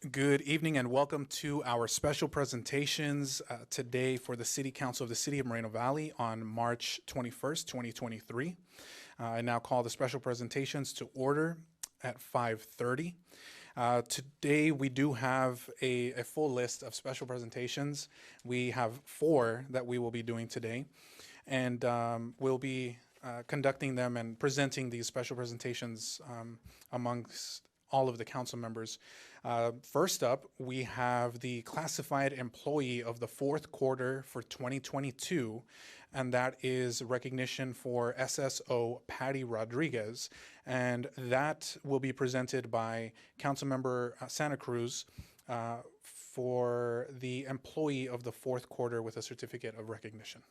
Good evening and welcome to our special presentations today for the City Council of the City of Moreno Valley on March 21st, 2023. I now call the special presentations to order at 5:30. Today we do have a full list of special presentations. We have 4 that we will be doing today, and we'll be conducting them and presenting these special presentations amongst all of the council members. First up, we have the classified employee of the fourth quarter for 2022, and that is recognition for SSO Patty Rodriguez, and that will be presented by Councilmember Santa Cruz for the employee of the fourth quarter with a certificate of recognition.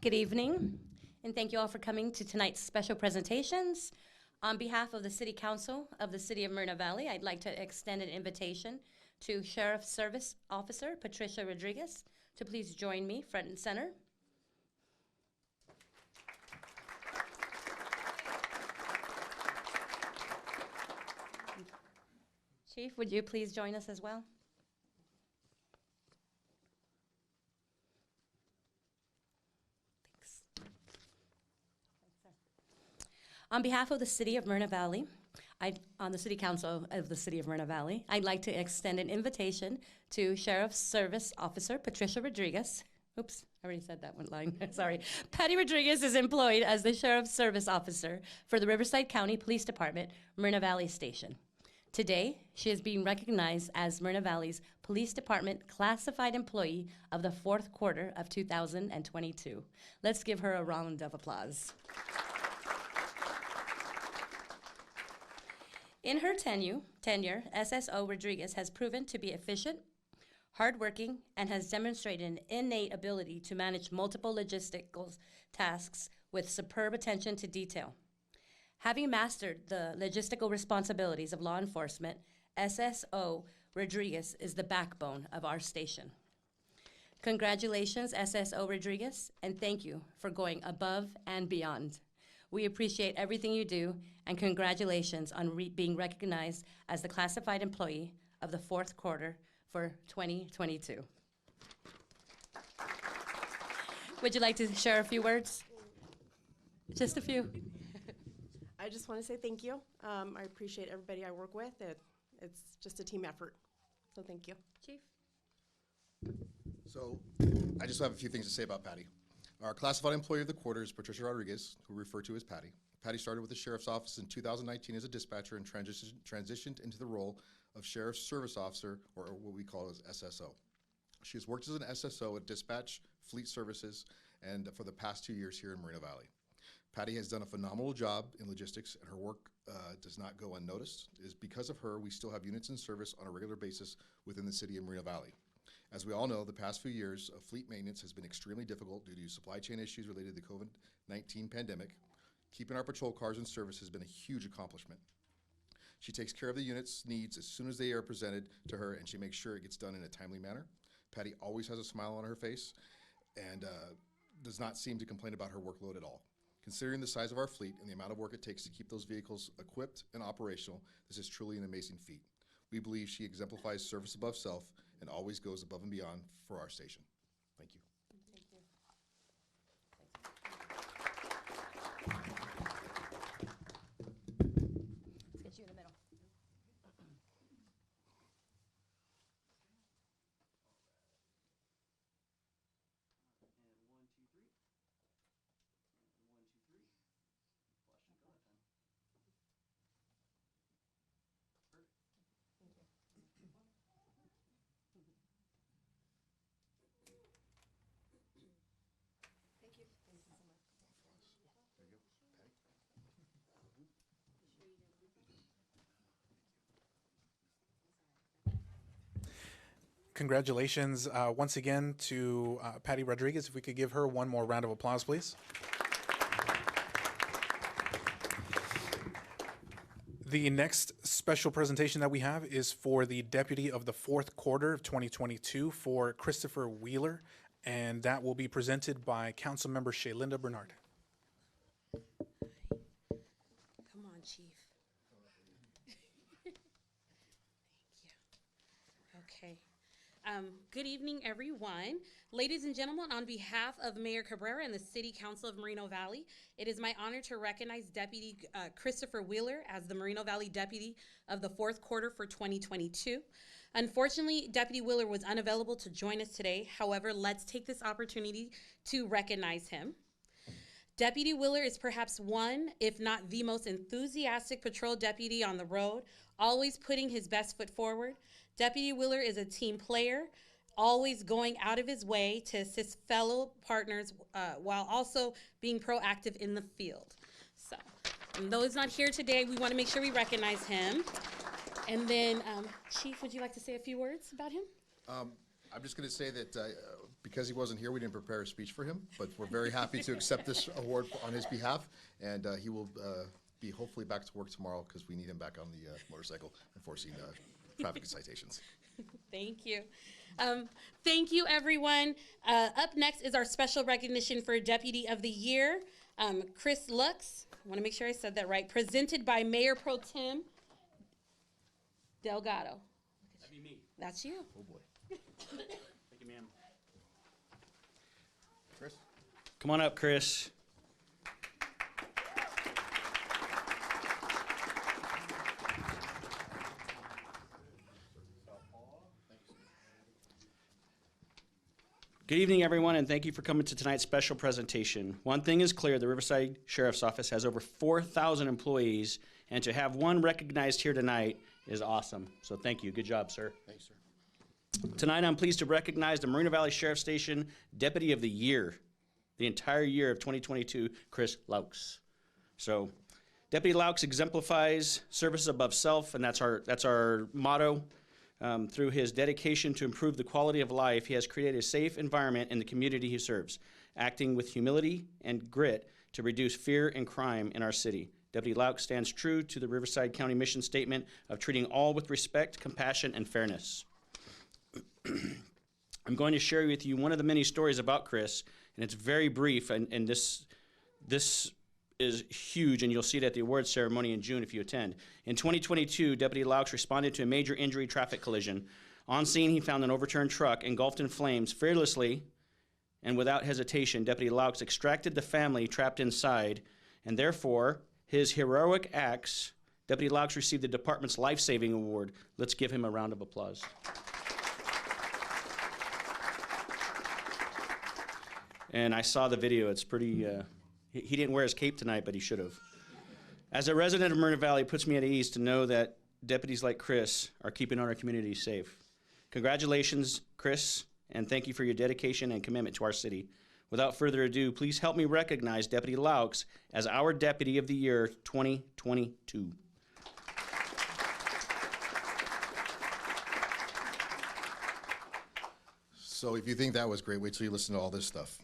Good evening, and thank you all for coming to tonight's special presentations. On behalf of the City Council of the City of Moreno Valley, I'd like to extend an invitation to Sheriff Service Officer Patricia Rodriguez to please join me front and center. Chief, would you please join us as well? On behalf of the City of Moreno Valley, on the City Council of the City of Moreno Valley, I'd like to extend an invitation to Sheriff's Service Officer Patricia Rodriguez. Oops, I already said that one line, sorry. Patty Rodriguez is employed as the Sheriff's Service Officer for the Riverside County Police Department, Moreno Valley Station. Today, she is being recognized as Moreno Valley's Police Department Classified Employee of the fourth quarter of 2022. Let's give her a round of applause. In her tenure, SSO Rodriguez has proven to be efficient, hardworking, and has demonstrated an innate ability to manage multiple logistical tasks with superb attention to detail. Having mastered the logistical responsibilities of law enforcement, SSO Rodriguez is the backbone of our station. Congratulations, SSO Rodriguez, and thank you for going above and beyond. We appreciate everything you do, and congratulations on being recognized as the classified employee of the fourth quarter for 2022. Would you like to share a few words? Just a few. I just want to say thank you. I appreciate everybody I work with. It's just a team effort, so thank you. Chief? So I just have a few things to say about Patty. Our classified employee of the quarter is Patricia Rodriguez, who we refer to as Patty. Patty started with the Sheriff's Office in 2019 as a dispatcher and transitioned into the role of Sheriff's Service Officer, or what we call as SSO. She has worked as an SSO at Dispatch Fleet Services and for the past 2 years here in Moreno Valley. Patty has done a phenomenal job in logistics, and her work does not go unnoticed. It is because of her we still have units in service on a regular basis within the city of Moreno Valley. As we all know, the past few years of fleet maintenance has been extremely difficult due to supply chain issues related to the COVID-19 pandemic. Keeping our patrol cars in service has been a huge accomplishment. She takes care of the unit's needs as soon as they are presented to her, and she makes sure it gets done in a timely manner. Patty always has a smile on her face and does not seem to complain about her workload at all. Considering the size of our fleet and the amount of work it takes to keep those vehicles equipped and operational, this is truly an amazing feat. We believe she exemplifies service above self and always goes above and beyond for our station. Thank you. Thank you. Let's get you in the middle. Congratulations once again to Patty Rodriguez. If we could give her one more round of applause, please. The next special presentation that we have is for the deputy of the fourth quarter of 2022 for Christopher Wheeler, and that will be presented by Councilmember Shaylinda Bernard. Come on, Chief. Okay. Good evening, everyone. Ladies and gentlemen, on behalf of Mayor Cabrera and the City Council of Moreno Valley, it is my honor to recognize Deputy Christopher Wheeler as the Moreno Valley Deputy of the fourth quarter for 2022. Unfortunately, Deputy Wheeler was unavailable to join us today. However, let's take this opportunity to recognize him. Deputy Wheeler is perhaps one, if not the most enthusiastic patrol deputy on the road, always putting his best foot forward. Deputy Wheeler is a team player, always going out of his way to assist fellow partners while also being proactive in the field. So, and those not here today, we want to make sure we recognize him. And then, Chief, would you like to say a few words about him? I'm just going to say that because he wasn't here, we didn't prepare a speech for him, but we're very happy to accept this award on his behalf, and he will be hopefully back to work tomorrow because we need him back on the motorcycle enforcing traffic citations. Thank you. Thank you, everyone. Up next is our special recognition for Deputy of the Year, Chris Lux. I want to make sure I said that right. Presented by Mayor Pro Tem Delgado. That'd be me. That's you. Oh, boy. Thank you, ma'am. Chris? Come on up, Chris. Good evening, everyone, and thank you for coming to tonight's special presentation. One thing is clear, the Riverside Sheriff's Office has over 4,000 employees, and to have one recognized here tonight is awesome. So thank you. Good job, sir. Thanks, sir. Tonight, I'm pleased to recognize the Moreno Valley Sheriff Station Deputy of the Year, the entire year of 2022, Chris Laux. So, Deputy Laux exemplifies service above self, and that's our motto. Through his dedication to improve the quality of life, he has created a safe environment in the community he serves, acting with humility and grit to reduce fear and crime in our city. Deputy Laux stands true to the Riverside County mission statement of treating all with respect, compassion, and fairness. I'm going to share with you one of the many stories about Chris, and it's very brief, and this is huge, and you'll see it at the awards ceremony in June if you attend. In 2022, Deputy Laux responded to a major injury traffic collision. On scene, he found an overturned truck engulfed in flames. Fearlessly and without hesitation, Deputy Laux extracted the family trapped inside, and therefore, his heroic acts, Deputy Laux received the department's life-saving award. Let's give him a round of applause. And I saw the video. It's pretty, he didn't wear his cape tonight, but he should have. As a resident of Moreno Valley, it puts me at ease to know that deputies like Chris are keeping our community safe. Congratulations, Chris, and thank you for your dedication and commitment to our city. Without further ado, please help me recognize Deputy Laux as our Deputy of the Year 2022. So if you think that was great, wait till you listen to all this stuff.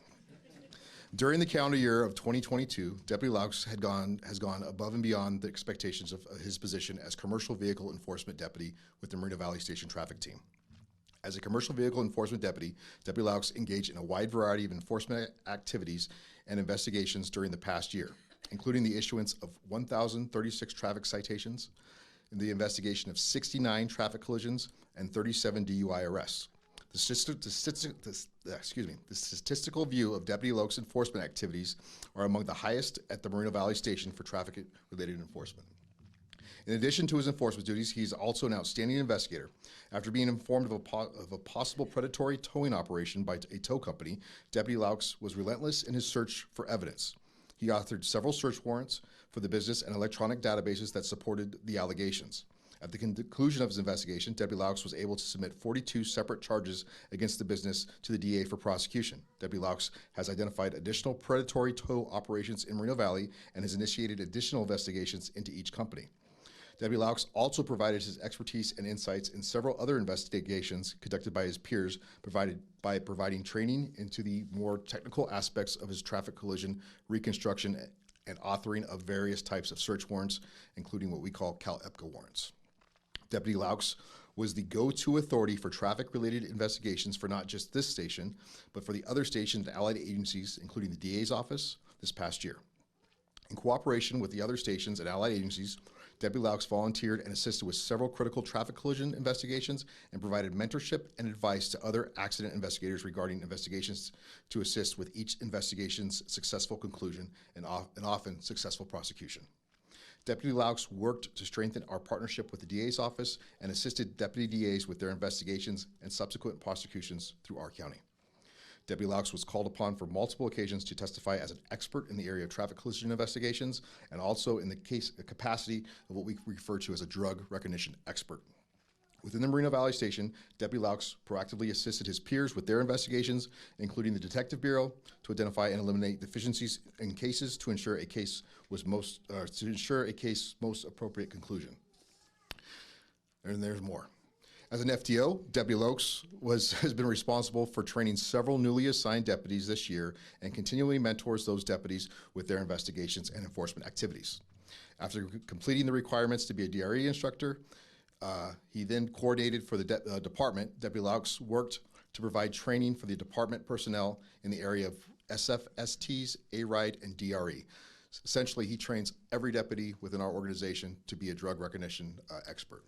During the calendar year of 2022, Deputy Laux has gone above and beyond the expectations of his position as Commercial Vehicle Enforcement Deputy with the Moreno Valley Station Traffic Team. As a Commercial Vehicle Enforcement Deputy, Deputy Laux engaged in a wide variety of enforcement activities and investigations during the past year, including the issuance of 1,036 traffic citations, and the investigation of 69 traffic collisions, and 37 DUI arrests. The statistical view of Deputy Laux enforcement activities are among the highest at the Moreno Valley Station for traffic-related enforcement. In addition to his enforcement duties, he's also an outstanding investigator. After being informed of a possible predatory towing operation by a tow company, Deputy Laux was relentless in his search for evidence. He authored several search warrants for the business and electronic databases that supported the allegations. At the conclusion of his investigation, Deputy Laux was able to submit 42 separate charges against the business to the DA for prosecution. Deputy Laux has identified additional predatory tow operations in Moreno Valley and has initiated additional investigations into each company. Deputy Laux also provided his expertise and insights in several other investigations conducted by his peers, providing training into the more technical aspects of his traffic collision reconstruction and authoring of various types of search warrants, including what we call CalEPCA warrants. Deputy Laux was the go-to authority for traffic-related investigations for not just this station, but for the other stations and allied agencies, including the DA's office, this past year. In cooperation with the other stations and allied agencies, Deputy Laux volunteered and assisted with several critical traffic collision investigations and provided mentorship and advice to other accident investigators regarding investigations to assist with each investigation's successful conclusion and often successful prosecution. Deputy Laux worked to strengthen our partnership with the DA's office and assisted deputy DAs with their investigations and subsequent prosecutions through our county. Deputy Laux was called upon for multiple occasions to testify as an expert in the area of traffic collision investigations and also in the capacity of what we refer to as a drug recognition expert. Within the Moreno Valley Station, Deputy Laux proactively assisted his peers with their investigations, including the Detective Bureau, to identify and eliminate deficiencies in cases to ensure a case most appropriate conclusion. And there's more. As an FTO, Deputy Laux has been responsible for training several newly assigned deputies this year and continually mentors those deputies with their investigations and enforcement activities. After completing the requirements to be a DRE instructor, he then coordinated for the department. Deputy Laux worked to provide training for the department personnel in the area of SFSTs, A-RIDE, and DRE. Essentially, he trains every deputy within our organization to be a drug recognition expert.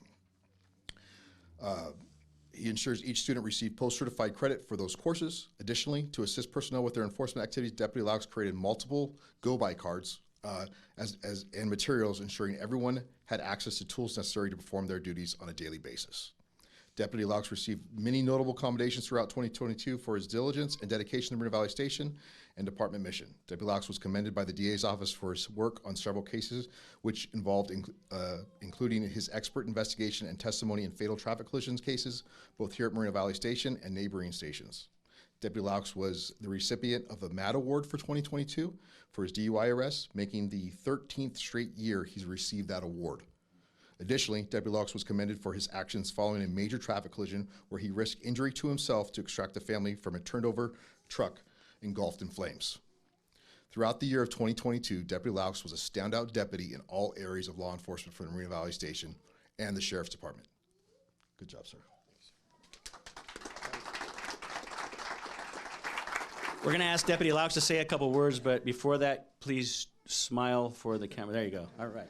He ensures each student receive post-certified credit for those courses. Additionally, to assist personnel with their enforcement activities, Deputy Laux created multiple go-by cards and materials, ensuring everyone had access to tools necessary to perform their duties on a daily basis. Deputy Laux received many notable commendations throughout 2022 for his diligence and dedication to Moreno Valley Station and department mission. Deputy Laux was commended by the DA's office for his work on several cases, which involved including his expert investigation and testimony in fatal traffic collisions cases, both here at Moreno Valley Station and neighboring stations. Deputy Laux was the recipient of a MAD Award for 2022 for his DUI arrests, making the 13th straight year he's received that award. Additionally, Deputy Laux was commended for his actions following a major traffic collision where he risked injury to himself to extract the family from a turned-over truck engulfed in flames. Throughout the year of 2022, Deputy Laux was a standout deputy in all areas of law enforcement for the Moreno Valley Station and the Sheriff's Department. Good job, sir. We're going to ask Deputy Laux to say a couple words, but before that, please smile for the camera. There you go. All right.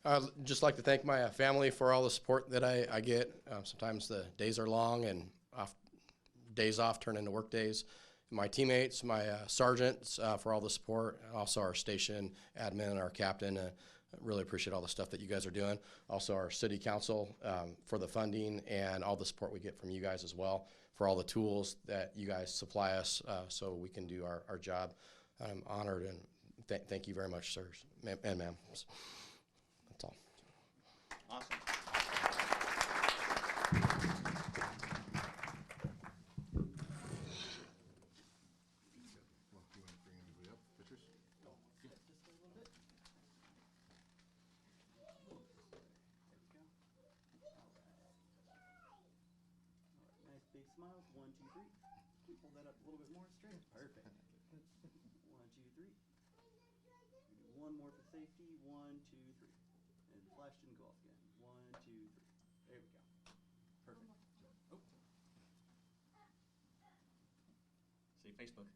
I'd just like to thank my family for all the support that I get. Sometimes the days are long and days off turn into work days. My teammates, my sergeants for all the support. Also our station admin and our captain. Really appreciate all the stuff that you guys are doing. Also our city council for the funding and all the support we get from you guys as well, for all the tools that you guys supply us so we can do our job. I'm honored and thank you very much, sirs and ma'am. That's all. Awesome. Nice big smile. 1, 2, 3. Hold that up a little bit more straight. Perfect. 1, 2, 3. One more for safety. 1, 2, 3. And flash didn't go off again. 1, 2, 3. There we go. Perfect. Oh. See Facebook.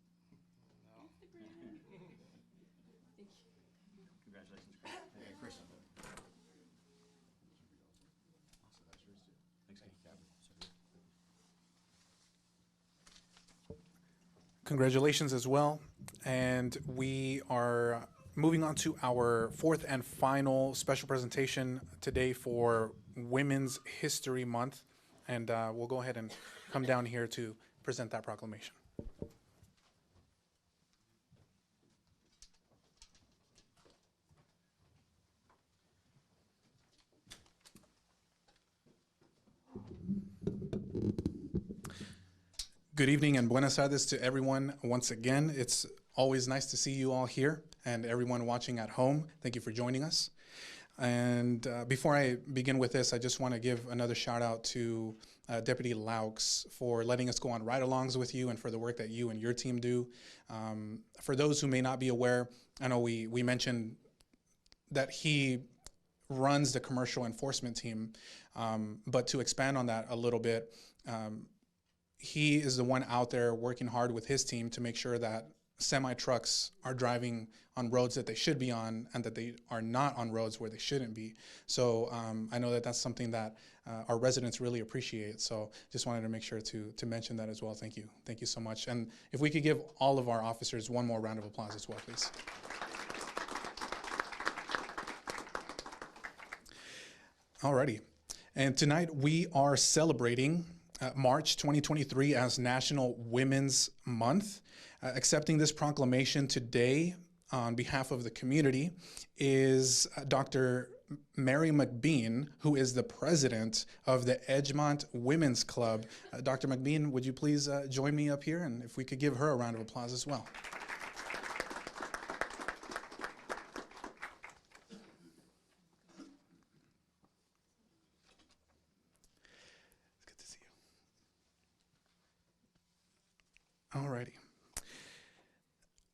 No. Congratulations, Chris. Hey, Chris. Congratulations as well. And we are moving on to our fourth and final special presentation today for Women's History Month. And we'll go ahead and come down here to present that proclamation. Good evening and buenas tardes to everyone once again. It's always nice to see you all here and everyone watching at home. Thank you for joining us. And before I begin with this, I just want to give another shout out to Deputy Laux for letting us go on ride-alongs with you and for the work that you and your team do. For those who may not be aware, I know we mentioned that he runs the commercial enforcement team, but to expand on that a little bit, he is the one out there working hard with his team to make sure that semi-trucks are driving on roads that they should be on and that they are not on roads where they shouldn't be. So I know that that's something that our residents really appreciate. So just wanted to make sure to mention that as well. Thank you. Thank you so much. And if we could give all of our officers one more round of applause as well, please. Alrighty. And tonight we are celebrating March 2023 as National Women's Month. Accepting this proclamation today on behalf of the community is Dr. Mary McBean, who is the president of the Edgemont Women's Club. Dr. McBean, would you please join me up here? And if we could give her a round of applause as well. It's good to see you. Alrighty.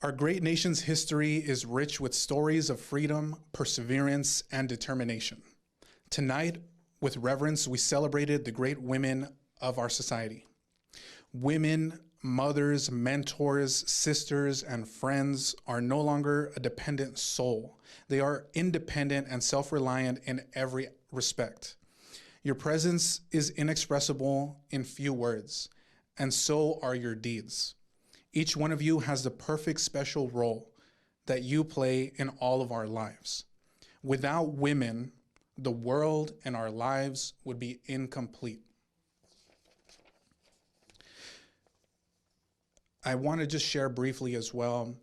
Our great nation's history is rich with stories of freedom, perseverance, and determination. Tonight, with reverence, we celebrated the great women of our society. Women, mothers, mentors, sisters, and friends are no longer a dependent soul. They are independent and self-reliant in every respect. Your presence is inexpressible in few words, and so are your deeds. Each one of you has the perfect special role that you play in all of our lives. Without women, the world and our lives would be incomplete. I want to just share briefly as well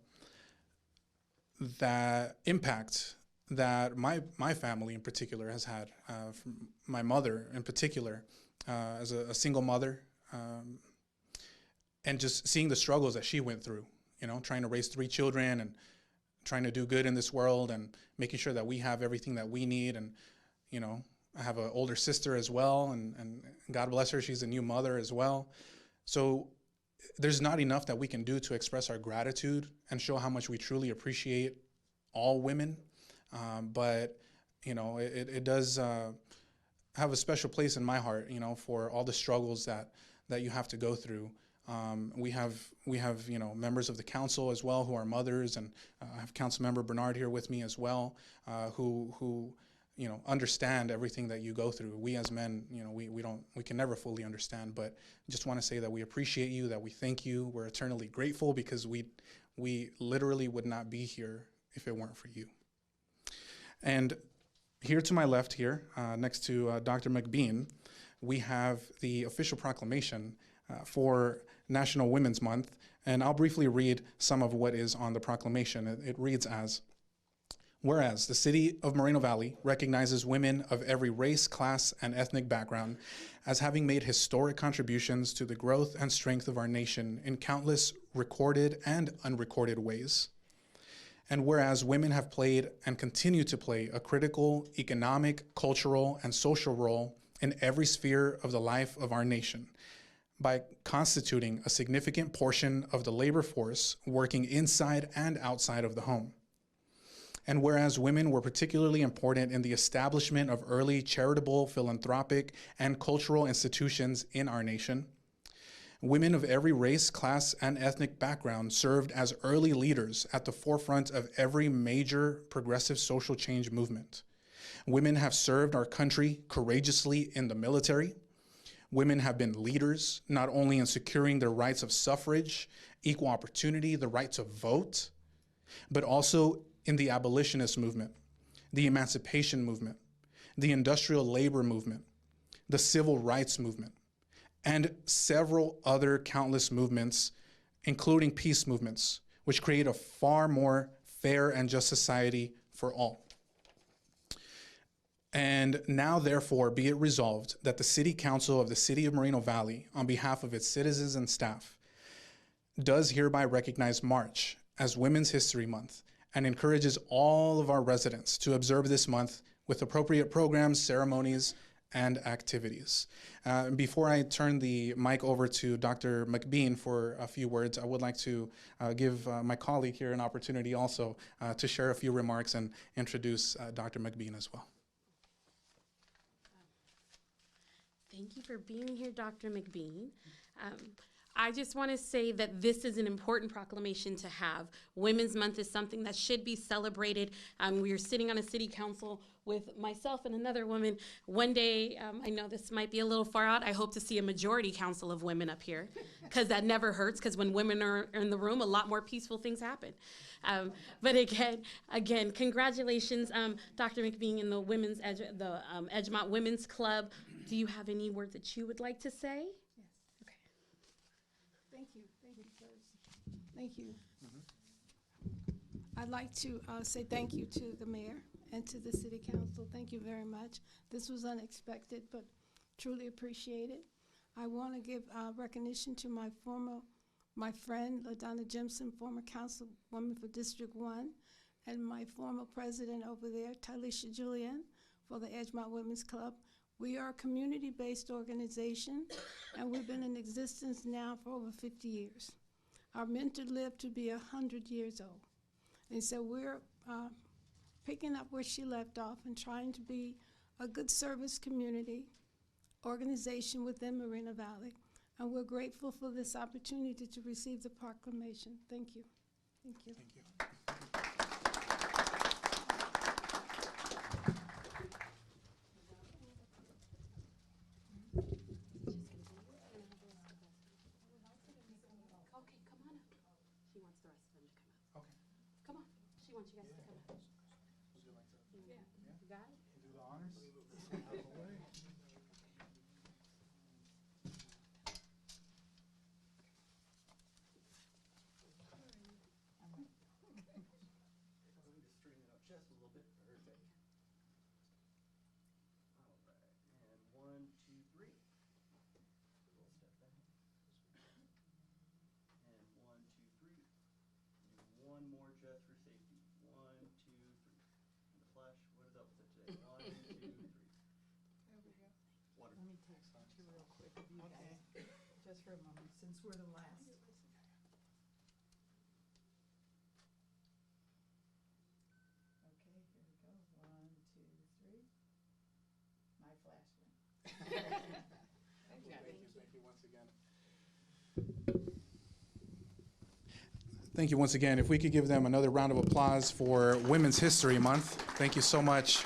that impact that my family in particular has had, from my mother in particular, as a single mother, and just seeing the struggles that she went through, you know, trying to raise 3 children and trying to do good in this world and making sure that we have everything that we need. And, you know, I have an older sister as well, and God bless her, she's a new mother as well. So there's not enough that we can do to express our gratitude and show how much we truly appreciate all women. But, you know, it does have a special place in my heart, you know, for all the struggles that you have to go through. We have you know, members of the council as well who are mothers, and I have Council Member Bernard here with me as well, who you know, understand everything that you go through. We as men, you know, we can never fully understand, but just want to say that we appreciate you, that we thank you, we're eternally grateful, because we literally would not be here if it weren't for you. And here to my left here, next to Dr. McBean, we have the official proclamation for National Women's Month, and I'll briefly read some of what is on the proclamation. It reads as, whereas the city of Moreno Valley recognizes women of every race, class, and ethnic background as having made historic contributions to the growth and strength of our nation in countless recorded and unrecorded ways. And whereas women have played and continue to play a critical economic, cultural, and social role in every sphere of the life of our nation, by constituting a significant portion of the labor force working inside and outside of the home. And whereas women were particularly important in the establishment of early charitable, philanthropic, and cultural institutions in our nation, women of every race, class, and ethnic background served as early leaders at the forefront of every major progressive social change movement. Women have served our country courageously in the military. Women have been leaders, not only in securing their rights of suffrage, equal opportunity, the right to vote, but also in the abolitionist movement, the emancipation movement, the industrial labor movement, the civil rights movement, and several other countless movements, including peace movements, which create a far more fair and just society for all. And now, therefore, be it resolved that the City Council of the City of Moreno Valley, on behalf of its citizens and staff, does hereby recognize March as Women's History Month and encourages all of our residents to observe this month with appropriate programs, ceremonies, and activities. Before I turn the mic over to Dr. McBean for a few words, I would like to give my colleague here an opportunity also to share a few remarks and introduce Dr. McBean as well. Thank you for being here, Dr. McBean. I just want to say that this is an important proclamation to have. Women's Month is something that should be celebrated. We are sitting on a city council with myself and another woman. One day, I know this might be a little far out, I hope to see a majority council of women up here, because that never hurts, because when women are in the room, a lot more peaceful things happen. But again, congratulations, Dr. McBean and the Edgemont Women's Club. Do you have any words that you would like to say? Thank you first. Thank you. I'd like to say thank you to the mayor and to the city council. Thank you very much. This was unexpected, but truly appreciated. I want to give recognition to my friend, LaDonna Jimson, former councilwoman for District 1, and my former president over there, Tylisha Julian, for the Edgemont Women's Club. We are a community-based organization, and we've been in existence now for over 50 years. Our mentor lived to be 100 years old. And so we're picking up where she left off and trying to be a good service community organization within Moreno Valley. And we're grateful for this opportunity to receive the proclamation. Thank you. Thank you. Thank you. Come on. She wants you guys to come out. Yeah. You got it? Do the honors. Out of the way. Just a little bit. Perfect. All right. And 1, 2, 3. Little step back. And 1, 2, 3. And one more just for safety. 1, 2, 3. And the flash, what is up with it today? 1, 2, 3. There we go. Wonderful. Let me take a picture real quick of you guys, just for a moment, since we're the last. Okay, here we go. 1, 2, 3. My flash went. Thank you once again. Thank you once again. If we could give them another round of applause for Women's History Month. Thank you so much.